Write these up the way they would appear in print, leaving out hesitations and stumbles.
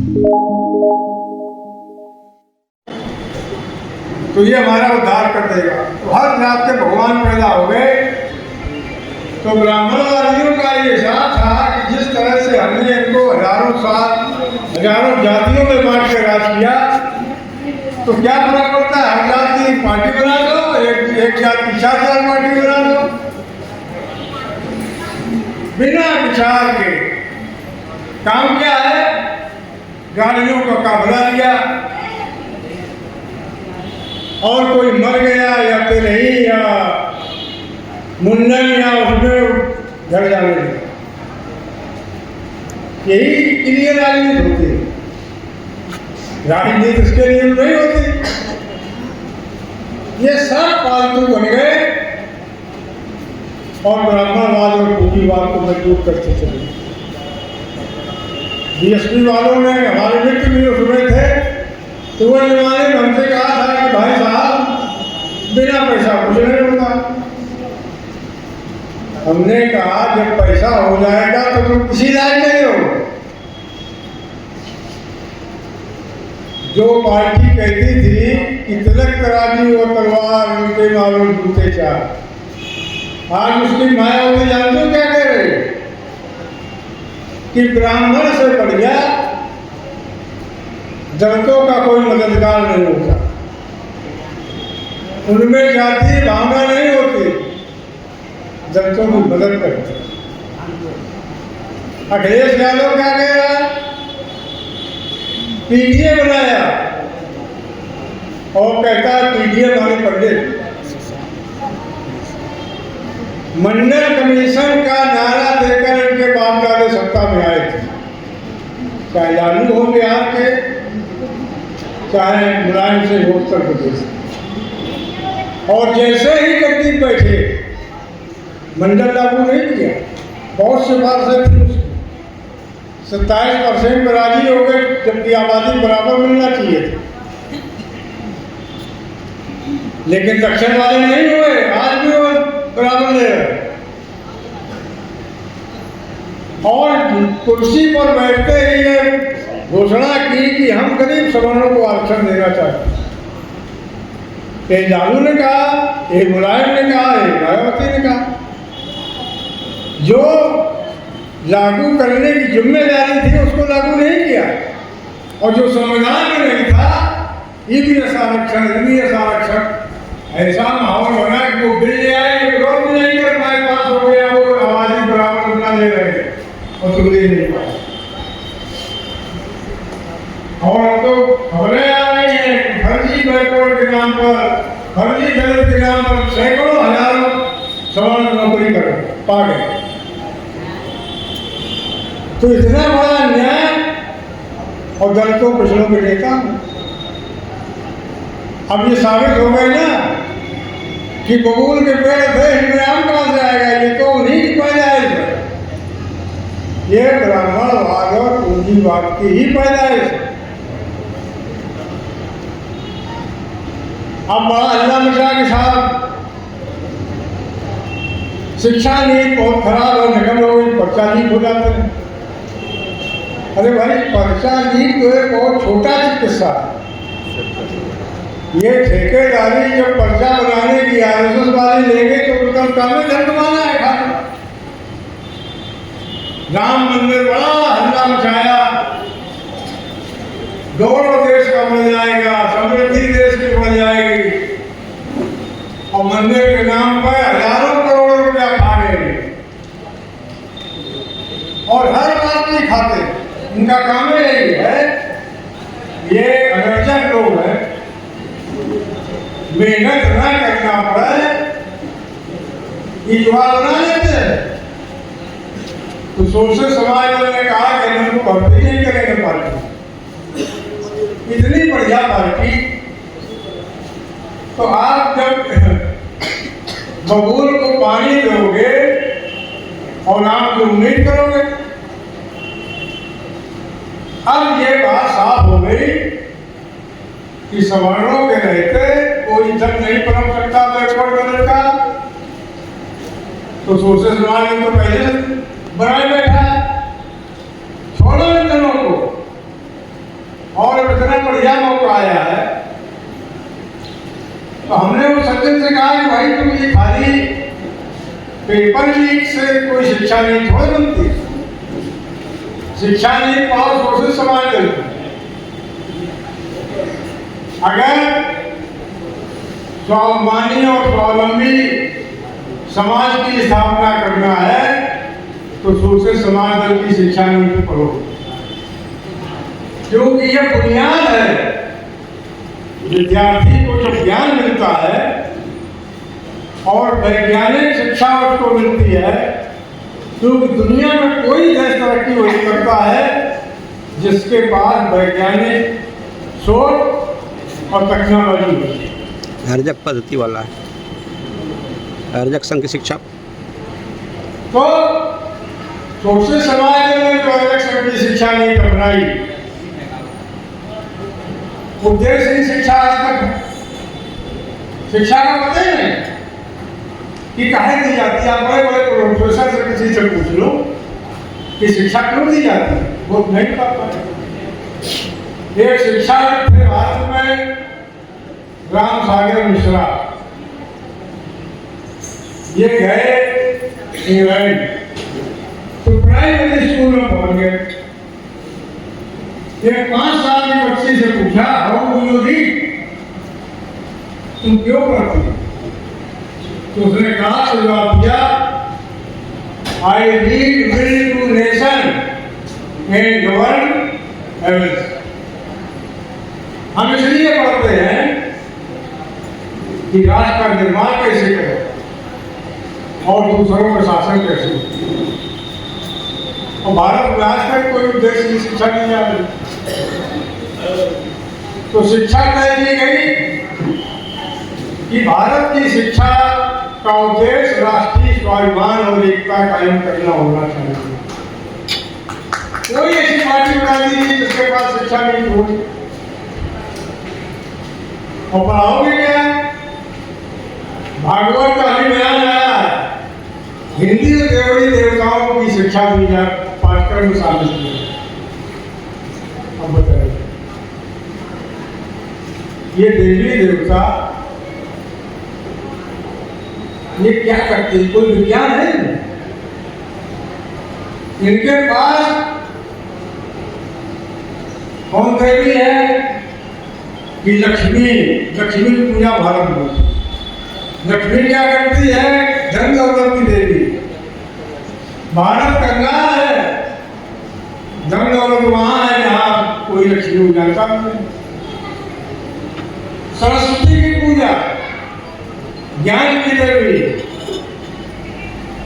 तो ये हमारा उद्धार कर देगा। तो हर जात के भगवान पैदा हो गए। तो ब्राह्मणवादियों का ये हिसाब था कि जिस तरह से हमने इनको हजारों जातियों में बांट के राज किया, तो क्या फर्क पड़ता है? हर जात की पार्टी बना दो, एक जात की 4 पार्टी बना दो, बिना विचार के। काम क्या है? गाड़ियों का काफिला लिया और कोई मर गया या नहीं या मुंडन या उसमें घर जाने लगा। यही के लिए राजनीति होती है। राजनीति इसके लिए नहीं होती। ये सब पालतू बन गए और ब्राह्मणवाद और पूंजीवाद को मजबूत करते चले। बीएसपी वालों ने, हमारे मित्र भी उसमें थे, तो वो जमाने में हमसे कहा था कि भाई साहब बिना पैसा कुछ नहीं होता। हमने कहा जब पैसा हो जाएगा तो तुम किसी लायक नहीं हो। जो पार्टी कहती थी कि तिलक तराजू और तलवार उनके मालूम जूते चार, आज उसकी मायावती जानते हो क्या कह रहे कि ब्राह्मण से बढ़िया दलितों का कोई मददगार नहीं होता, उनमें जातीय भावना नहीं होती, दलितों की मदद करते। अखिलेश यादव क्या कह रहा है? पीडीए बनाया और कहता है पीडीए माने पंडित। मंडल कमीशन का नारा देकर इनके बाप दादे सत्ता में आए थे, चाहे लालू हो बिहार के, चाहे मुलायम सिंह हो उत्तर प्रदेश। और जैसे ही गद्दी बैठे मंडल लागू नहीं किया। बहुत सिफारिशें थी उसकी, 27% पर राजी हो गए, जबकि आबादी बराबर मिलना चाहिए था। लेकिन दक्षिण वाले नहीं हुए, आज भी वो बराबर ले रहे। और कुर्सी पर बैठते ही ये घोषणा की कि हम गरीब सवर्णों को आरक्षण देना चाहते हैं। ये लालू ने कहा, ये मुलायम ने कहा, ये मायावती ने कहा। जो लागू करने की जिम्मेदारी थी उसको लागू नहीं किया। और जो संविधान में नहीं था, ईवीएस आरक्षण, ईवीएस आरक्षण, ऐसा माहौल बना कि वो बिल ले आए, विरोध भी नहीं कर पाए, पास हो गया, वो आबादी बराबर उतना ले रहे थे और तुम ले नहीं पाए। और अब तो खबरें आ रही हैं, फर्जी बैकवर्ड के नाम पर, फर्जी दलित के नाम पर सैकड़ों हजारों सवर्ण नौकरी कर पा गए। तो इतना बड़ा अन्याय और दलितों पिछड़ों के नेता। अब ये साबित हो गए ना कि बबूल के पेड़ थे, इनमें आम कहां से आएगा? ये तो उन्हीं की पैदाइश है। ये ब्राह्मणवाद और पूंजीवाद की ही पैदाइश है। अब बड़ा अल्लाह मिश्रा के साथ शिक्षा नीति बहुत खराब और निकल हो गई, पर्चा लीक हो जाते हैं। अरे भाई, पर्चा लीक तो एक बहुत छोटा किस्सा है। ये ठेकेदारी जब पर्चा बनाने की आरएसएस वाले लेंगे तो उनका काम में धन कमाना है खाना। राम मंदिर बड़ा हल्ला मचाया, गौरव देश का बन जाएगा, समृद्धि देश की बन जाएगी, और मंदिर के नाम पर हजारों करोड़ रुपया खा गए। और हर बात नहीं खाते, इनका काम यही है। ये अनर्जक लोग हैं, मेहनत न करना पड़े, ईदवार बना लेते हैं। तो सोशल समाज ने कहा कि हम भर्ती नहीं करेंगे पार्टी, इतनी बढ़िया पार्टी। तो आप जब बबूल को पानी दोगे और आप जो उम्मीद करोगे, अब ये बात साफ हो गई कि सवर्णों के रहते कोई इज्जत नहीं पनप सकता बैकवर्ड कलर का। तो सोशल समाज ने तो पहले बनाए बैठा है, छोड़ो इन जनों को। से कहा कि भाई तुम ये खाली पेपर लीक से कोई शिक्षा नीति थोड़ी बनती, शिक्षा नीति पावर सोर्सेस समाज करती। अगर स्वाभिमानी और स्वावलंबी समाज की स्थापना करना है तो सोशल समाज दल की शिक्षा नीति पढ़ो, क्योंकि यह बुनियाद है। विद्यार्थी को जब ज्ञान मिलता है और वैज्ञानिक शिक्षा उसको मिलती है, क्योंकि दुनिया में कोई देश तरक्की वही करता है जिसके पास वैज्ञानिक सोच और टेक्नोलॉजी होती है। अर्जक पद्धति वाला है, अर्जक संघ की शिक्षा। तो सोशल समाज में जो अर्जक संघ की शिक्षा नहीं अपनाई, उद्देश्य ही शिक्षा आज तक शिक्षा का पता ही नहीं कि काहे दी जाती है। आप बड़े बड़े प्रोफेसर से किसी से पूछ लो कि शिक्षा क्यों दी जाती है, वो नहीं बता पाए। एक शिक्षा थे भारत में राम सागर मिश्रा, ये गए इंग्लैंड तो प्राइमरी स्कूल में पहुंच गए। एक 5 साल की बच्ची से पूछा, हाउ डू यू रीड, तुम क्यों पढ़ती हो? तो उसने कहा, जवाब दिया, I read will to nation and govern evils. हम इसलिए पढ़ते हैं कि राष्ट्र का निर्माण कैसे करें और दूसरों का शासन कैसे हो। और भारत में आज तक कोई उद्देश्य की शिक्षा नहीं आ रही। तो शिक्षा तय की गई कि भारत की शिक्षा का उद्देश्य राष्ट्रीय स्वाभिमान और एकता कायम करना होना चाहिए। कोई ऐसी पार्टी बना दी जिसके पास शिक्षा नहीं हो, और पढ़ाओगे क्या? भागवत का अभी बयान आया है, हिंदी और देवड़ी देवताओं की शिक्षा दी जाए, पाठ्यक्रम में शामिल किया। अब बताइए, ये देवी देवता ये क्या करते हैं? कोई विज्ञान है इनके पास? कौन देवी है कि लक्ष्मी, लक्ष्मी की पूजा भारत में। लक्ष्मी क्या करती है? धन दौलत की देवी। भारत गंगा है, धन दौलत वहां है जहां कोई लक्ष्मी को जानता नहीं। सरस्वती की पूजा, ज्ञान की देवी,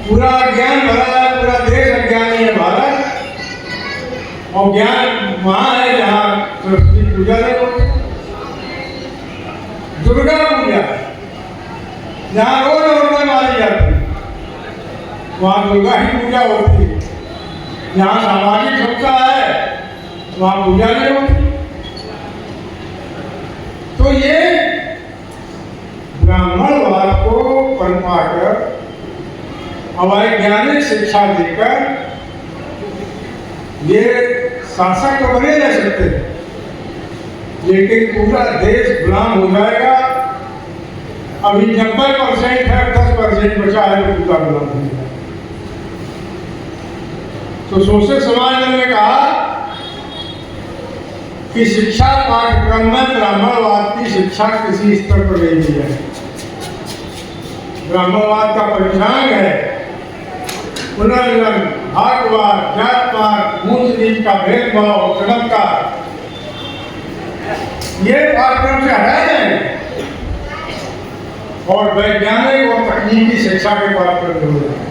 पूरा ज्ञान भरा है, पूरा देश अज्ञानी है भारत, और ज्ञान वहां है जहां सरस्वती पूजा नहीं होती। दुर्गा पूजा, जहां रोज औरतें मारी जाती, वहां दुर्गा ही पूजा होती है। जहां सामाजिक समता है वहां पूजा नहीं होती। तो ये ब्राह्मणवाद को पनपाकर अवैज्ञानिक शिक्षा देकर ये शासक तो बने रह सकते हैं, लेकिन पूरा देश गुलाम हो जाएगा। अभी 90% है, 10% बचा है तो पूरा गुलाम हो जाएगा। तो सोशल समाज ने कहा कि शिक्षा पाठ्यक्रम में ब्राह्मणवाद की शिक्षा किसी स्तर पर नहीं दी जाए। ब्राह्मणवाद का पंचांग है पुनर्जन्म, भागवाद, जातवाद, ऊंच नीच का भेदभाव, चमत्कार, ये पाठ्यक्रम से हटाए जाएंगे और वैज्ञानिक और तकनीकी शिक्षा के पाठ्यक्रम हो जाए।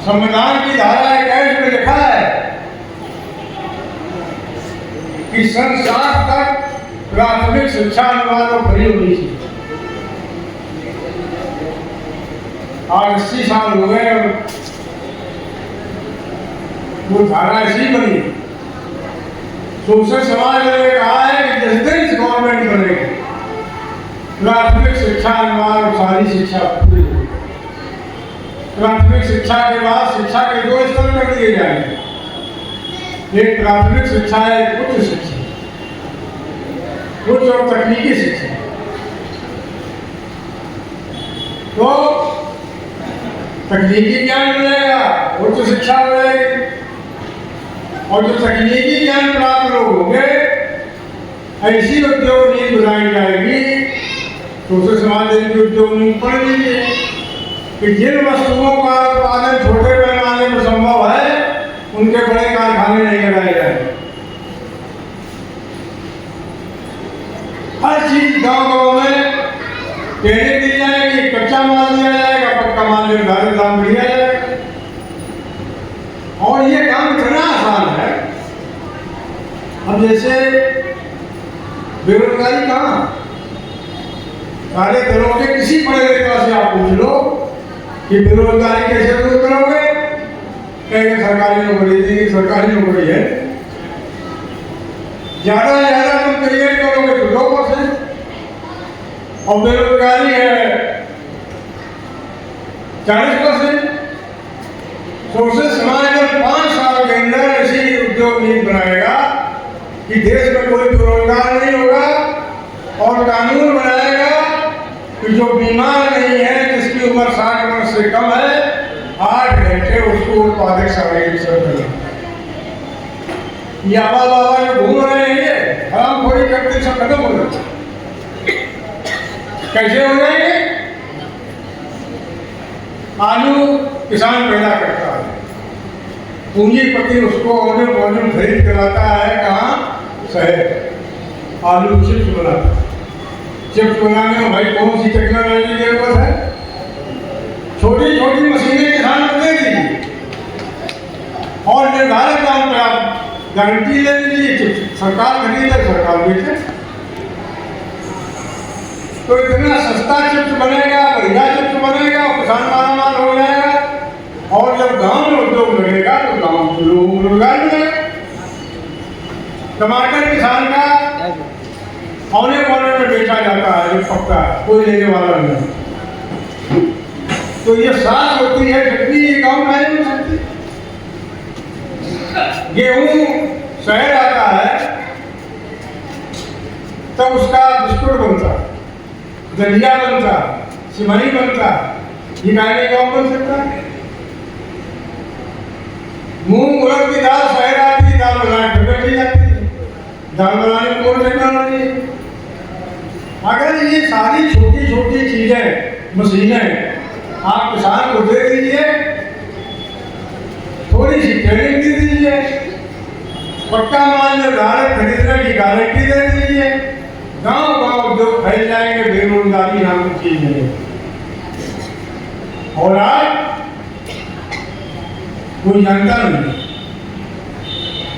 संविधान की धारा 21 में लिखा है कि सन 60 तक प्राथमिक शिक्षा अनिवार्य और फ्री होनी चाहिए। आज 80 साल हो गए और वो धारा ऐसी बनी। सोशल समाज ने कहा है कि जिस दिन गवर्नमेंट बनेगी प्राथमिक शिक्षा अनिवार्य और सारी शिक्षा पूरी होगी। प्राथमिक शिक्षा के बाद शिक्षा के 2 स्तर कर दिए जाएंगे, एक प्राथमिक शिक्षा है, एक उच्च शिक्षा। उच्च और तकनीकी शिक्षा। तो तकनीकी ज्ञान मिलेगा, उच्च शिक्षा मिलेगी, और जो तकनीकी ज्ञान प्राप्त लोग होंगे ऐसी उद्योग नीति बनाई जाएगी। तो उसे समाज की उद्योग नीति पढ़ लीजिए कि जिन वस्तुओं का उत्पादन छोटे पैमाने पर संभव है उनके बड़े कारखाने नहीं लगाए जाएंगे। हर चीज गांव गांव में ट्रेनिंग दी जाएगी, कच्चा माल दिया जाएगा, पक्का माल निर्धारित दाम दिया जाएगा। और ये काम इतना आसान है। अब जैसे बेरोजगारी कहाँ, सारे घरों के किसी पढ़े लिखे से आप पूछ लो कि बेरोजगारी कैसे दूर करोगे, कहेंगे सरकारी नौकरी देगी, सरकारी नौकरी है। ज्यादा से ज्यादा तुम क्रिएट करोगे तो 2%, और बेरोजगारी है 40%। तो उसे समाज अगर 5 साल के अंदर ऐसी उद्योग नीति बनाएगा कि देश में कोई बेरोजगार नहीं होगा, और कानून बनाएगा कि जो बीमार नहीं है, जिसकी उम्र 60 वर्ष से कम है, 8 घंटे उसको उत्पादक शारीरिक श्रम करना। ये आबा बाबा जो घूम रहे हैं हरामखोरी करते सब खत्म हो जाए। कैसे हो जाएंगे? आलू किसान पैदा करता है, पूंजीपति उसको ऑर्डर वॉल्यूम खरीद कराता है, कहाँ? शहर। आलू चिप्स बनाता है। चिप्स बनाने में भाई कौन सी टेक्नोलॉजी की जरूरत है? छोटी छोटी मशीनें किसान को दे दीजिए और निर्धारित दाम पर आप गारंटी ले लीजिए, चिप्स सरकार खरीदे, सरकार बेचे। तो इतना सस्ता चिप्स बनेगा, बढ़िया चिप्स बनेगा, किसान मालामाल हो जाएगा। और जब गांव में उद्योग लगेगा तो गांव के लोगों को रोजगार मिलेगा। टमाटर किसान का औने पौने में बेचा जाता है, जो पकता है, कोई लेने वाला नहीं। तो ये साथ होती है जितनी ये गाँव नहीं मिल सकती। गेहूं शहर आता है तब उसका बिस्कुट बनता, दलिया बनता, सिमई बनता, ये गाय गाँव बन सकता है। मूंग उड़द की दाल शहर आती है, दाल बनाने फिर बैठी जाती है। दाल बनाने में कौन टेक्नोलॉजी? अगर ये सारी छोटी छोटी चीजें, मशीनें आप किसान को दे दीजिए, थोड़ी सी ट्रेनिंग दे दीजिए, पक्का माल निर्धारित खरीदने की गारंटी दे दीजिए, गांव गांव उद्योग फैल जाएंगे, बेरोजगारी नाम की चीज नहीं। और आज कोई जानता नहीं,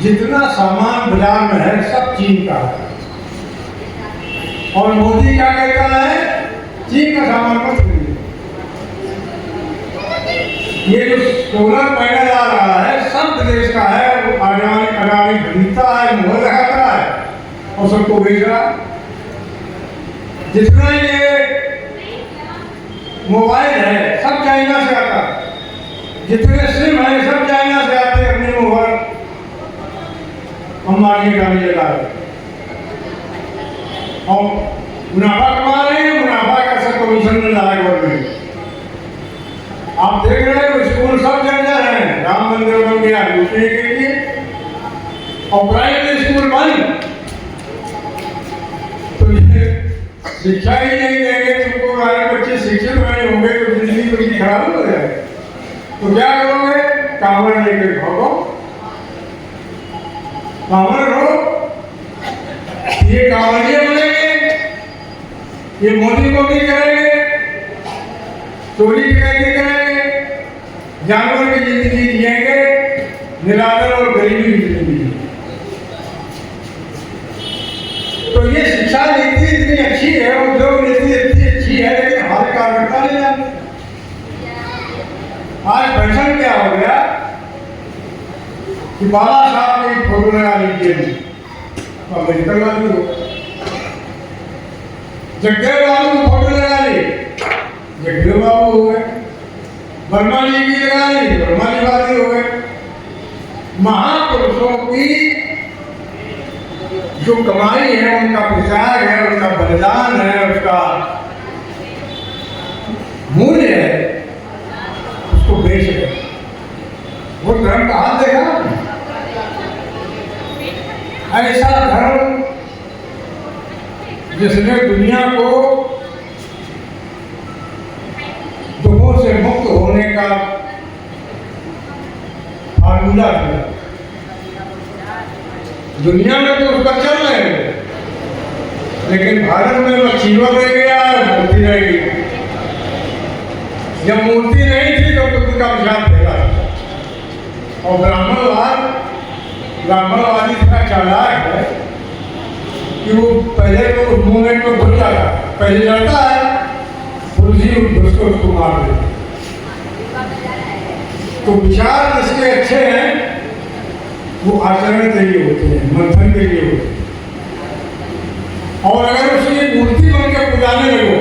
जितना सामान बाजार में है सब चीन का है। और मोदी क्या कहता है? चीन का सामान मत खरीदिए। ये जो सोलर पैनल आ रहा है सब देश का है, वो अडानी खरीदता है, मुहर लगाता है और सबको बेच रहा है। जितना ये मोबाइल है सब चाइना से आता है, जितने सिम है सब चाइना से आते हैं। अपनी मोहर अंबानी गाड़ी लगा रहे और मुनाफा कमा रहे हैं, मुनाफा का सब कमीशन मिल रहा है गवर्नमेंट। आप देख रहे हो स्कूल सब जल जा रहे हैं, राम मंदिर बन गया दूसरे के लिए, और प्राइवेट स्कूल बंद। तो शिक्षा ही नहीं देंगे तुमको, बच्चे शिक्षित नहीं होंगे तो जिंदगी उनकी खराब हो जाएगी। तो क्या करोगे? कांवड़ लेकर भागो, कांवड़ रहो। ये कांवड़िए बनेंगे, ये मोदी को भी करेंगे, चोरी डकैती करेंगे, जानवर की जिंदगी जिएंगे, निरादर और गरीबी की जिंदगी। तो ये शिक्षा नीति इतनी अच्छी है, उद्योग नीति इतनी अच्छी है, लेकिन हमारे कार्यकर्ता नहीं जानते। आज फैशन क्या हो गया कि बाबा साहब की फोटो लगा लीजिए, अम्बेडकर बाबू हो, जगदेव बाबू की फोटो लगा ली, जगदेव बाबू हो गए। वर्मा जी की लगा ली, वर्मा जी बाजी हो गए। महापुरुषों की जो कमाई है, उनका प्रचार बलिदान है, उसका मूल्य है, उसको बेच दे। वो धर्म का हाथ देखा, ऐसा धर्म जिसने दुनिया को दुखों से मुक्त होने का फार्मूला दिया। दुनिया में तो उसका चल रहे हैं, लेकिन भारत में वो चीवर रह गया और मूर्ति रह गई। जब मूर्ति नहीं थी तो बुद्ध का विचार देगा। और ब्राह्मणवादी इतना चालाक है कि वो पहले तो उस मूवमेंट में घुस जाता है, पहले लड़ता है, पुलिस ही उसको मार देता। तो विचार जिसके अच्छे हैं वो आचरण के लिए होते हैं, मंथन के लिए होते हैं। और अगर उसकी मूर्ति बन के पुजाने लगो,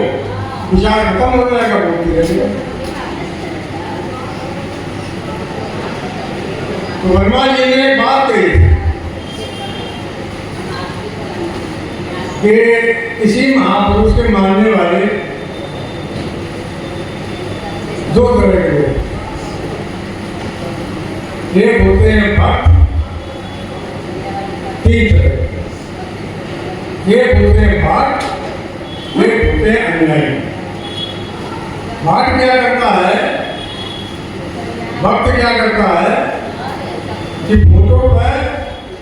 विचार खत्म हो जाएगा, मूर्ति रहेगा। तो वर्मा जी ने एक बात कही कि किसी महापुरुष के मानने वाले दो तरह के लोग, एक होते हैं भक्त, तीन तरह, एक होते हैं भक्त, एक होते हैं अनुयायी। भक्त क्या करता है, भक्त क्या करता है कि फोटो पर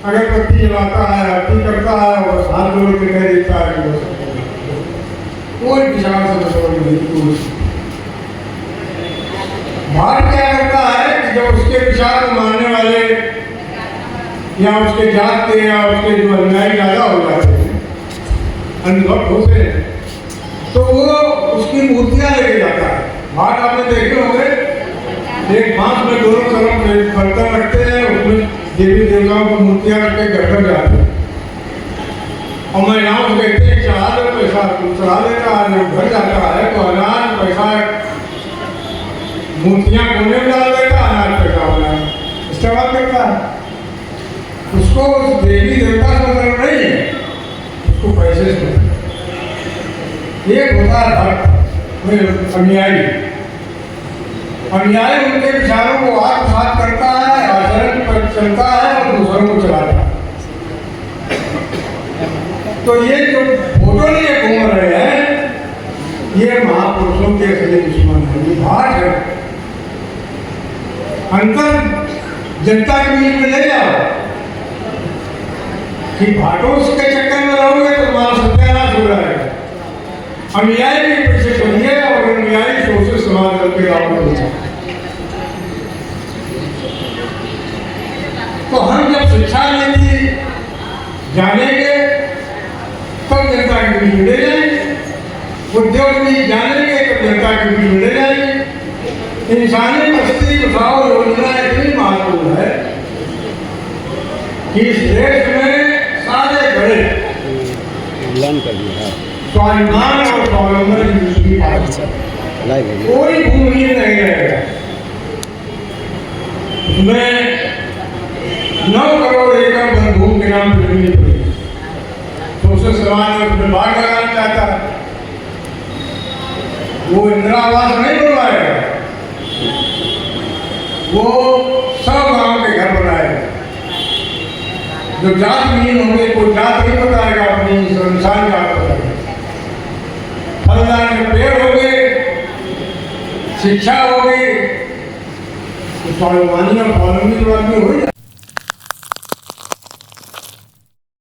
अगरबत्ती जलाता है, आरती करता है और हाथ जोड़ के कह देता है कि कोई विचार से मतलब नहीं। भक्त क्या करता है कि जब उसके विचार को मानने वाले या उसके जात के या उसके जो अनुयायी ज्यादा हो जाते हैं, अनुभव होते हैं, तो वो उसकी मूर्तियां लेके जाता है। भक्त आपने देखे होंगे, एक बांस में दोनों तरफ बर्तन रखते हैं, उसमें देवी देवताओं की मूर्तियां रख के घर घर जाते हैं और महिलाओं को कहते हैं चढ़ा दो पैसा, चढ़ा देता है। जब घर जाता है तो अनाज पैसा मूर्तियां कोने में डाल देता, अनाज पैसा होना इस्तेमाल करता है। उसको उस देवी देवता से मतलब नहीं है, उसको पैसे से मतलब। एक होता है भक्त, अनुयायी। अनुयायी उनके विचारों को आत्मसात करता है, आचरण पर चलता है और दूसरों को चलाता है। तो ये जो फोटो लिए घूम रहे हैं, ये महापुरुषों के असली दुश्मन है, ये भाट है। अंतर जनता के बीच में ले जाओ कि भाटों के चक्कर में रहोगे तो तुम्हारा सत्यानाश हो जाएगा। अनुयायी के पीछे चलिए और अनुयायी सोचे समाज के गाँव में। तो हम जब शिक्षा नीति जानेंगे तब जनता के बीच में ले जाएंगे, उद्योग नीति जानेंगे तब जनता के बीच में ले जाएंगे। इंसानी बस्ती बसाओ योजना इतनी महत्वपूर्ण है कि इस देश में सारे बड़े स्वाभिमान और स्वावलंबन की बात, कोई भूमि नहीं रहेगा। उसमें 9 करोड़ एकड़ भूमि के नाम पर जमीन पड़ी, सोशल समाज में उसमें बाढ़ लगाना चाहता है, वो इंदिरा आवास नहीं बनवाएगा, वो 100 गांव के घर बनाएगा। जो जात नहीं होंगे, कोई जात नहीं बताएगा, अपनी इंसान जात बताएगा। फलदार में पेड़ हो गए, शिक्षा हो गई, तो स्वाभिमानी और स्वावलंबी हो जाए।